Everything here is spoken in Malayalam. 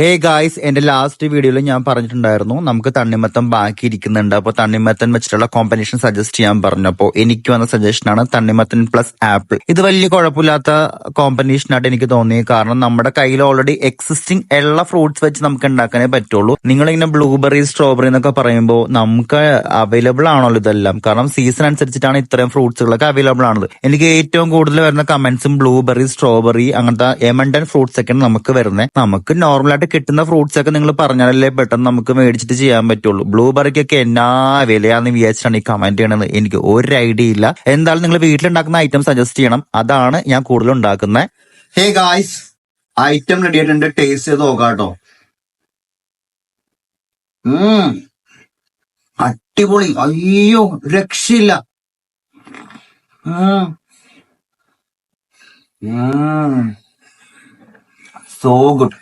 ഹേ ഗായ്സ്, എന്റെ ലാസ്റ്റ് വീഡിയോയിൽ ഞാൻ പറഞ്ഞിട്ടുണ്ടായിരുന്നു നമുക്ക് തണ്ണിമത്തൻ ബാക്കി ഇരിക്കുന്നുണ്ട്. അപ്പൊ തണ്ണിമത്തൻ വെച്ചിട്ടുള്ള കോമ്പിനേഷൻ സജസ്റ്റ് ചെയ്യാൻ പറഞ്ഞപ്പോ എനിക്ക് വന്ന സജഷൻ ആണ് തണ്ണിമത്തൻ പ്ലസ് ആപ്പിൾ. ഇത് വലിയ കുഴപ്പമില്ലാത്ത കോമ്പിനേഷൻ ആയിട്ട് എനിക്ക് തോന്നി. കാരണം നമ്മുടെ കയ്യിൽ ഓൾറെഡി എക്സിസ്റ്റിംഗ് ഉള്ള ഫ്രൂട്ട്സ് വെച്ച് നമുക്ക് ഉണ്ടാക്കാനേ പറ്റുള്ളൂ. നിങ്ങളിങ്ങനെ ബ്ലൂബെറി സ്ട്രോബെറി എന്നൊക്കെ പറയുമ്പോൾ നമുക്ക് അവൈലബിൾ ആണല്ലോ ഇതെല്ലാം. കാരണം സീസൺ അനുസരിച്ചിട്ടാണ് ഇത്രയും ഫ്രൂട്ട്സുകളൊക്കെ അവൈലബിൾ ആണത്. എനിക്ക് ഏറ്റവും കൂടുതൽ വരുന്ന കമന്റ്സും ബ്ലൂബെറി സ്ട്രോബെറി അങ്ങനത്തെ എമണ്ടൻ ഫ്രൂട്ട്സ് ഒക്കെയാണ് നമുക്ക് വരുന്നത്. നമുക്ക് നോർമലായിട്ട് കിട്ടുന്ന ഫ്രൂട്ട്സ് ഒക്കെ നിങ്ങൾ പറഞ്ഞാലല്ലേ പെട്ടെന്ന് നമുക്ക് മേടിച്ചിട്ട് ചെയ്യാൻ പറ്റുള്ളൂ. ബ്ലൂബെറിക്കൊക്കെ എന്നാ വിലയാന്ന് വിചാരിച്ചാണ് ഈ കമന്റ് ചെയ്യണത്. എനിക്ക് ഒരു ഐഡിയ ഇല്ല. എന്തായാലും നിങ്ങൾ വീട്ടിലുണ്ടാക്കുന്ന ഐറ്റം സജസ്റ്റ് ചെയ്യണം. അതാണ് ഞാൻ കൂടുതൽ ഉണ്ടാക്കുന്നത്. ഹേ ഗായ്സ്, ഐറ്റം റെഡി ആയിട്ടുണ്ട്. ടേസ്റ്റ് ചെയ്ത് നോക്കാട്ടോ. അടിപൊളി. അയ്യോ, രക്ഷയില്ല. So good.